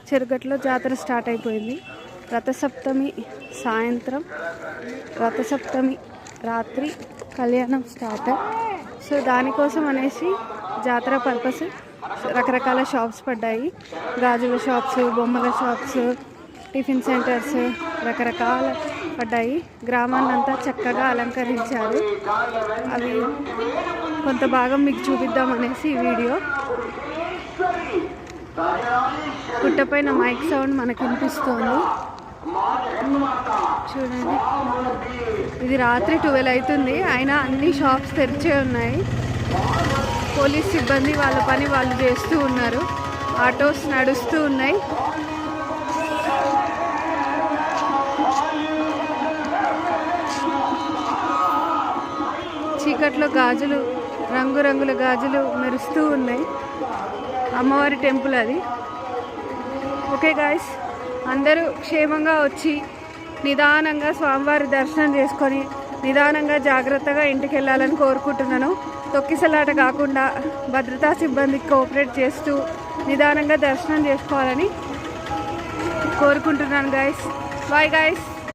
చెరుగట్లో జాతర స్టార్ట్ అయిపోయింది. రథసప్తమి సాయంత్రం, రథసప్తమి రాత్రి కళ్యాణం స్టార్ట్. సో దానికోసం అనేసి జాతర పర్పస్ రకరకాల షాప్స్ పడ్డాయి. గాజుల షాప్స్, బొమ్మల షాప్స్, టిఫిన్ సెంటర్స్ రకరకాల పడ్డాయి. గ్రామాన్ని అంతా చక్కగా అలంకరించారు. అవి కొంత భాగం మీకు చూపిద్దామనేసి ఈ వీడియో. గుట్టపైన మైక్ సౌండ్ మనకు వినిపిస్తోంది చూడండి. ఇది రాత్రి 12 అవుతుంది, అయినా అన్ని షాప్స్ తెరిచే ఉన్నాయి. పోలీస్ సిబ్బంది వాళ్ళ పని వాళ్ళు చేస్తూ ఉన్నారు. ఆటోస్ నడుస్తూ ఉన్నాయి. చీకట్లో గాజులు, రంగురంగుల గాజులు మెరుస్తూ ఉన్నాయి. అమ్మవారి టెంపుల్ అది. ఓకే గాయస్, అందరూ క్షేమంగా వచ్చి నిదానంగా స్వామివారి దర్శనం చేసుకొని నిదానంగా జాగ్రత్తగా ఇంటికి వెళ్ళాలని కోరుకుంటున్నాను. తొక్కిసలాట కాకుండా భద్రతా సిబ్బందికి కోఆపరేట్ చేస్తూ నిదానంగా దర్శనం చేసుకోవాలని కోరుకుంటున్నాను గాయస్. Bye guys.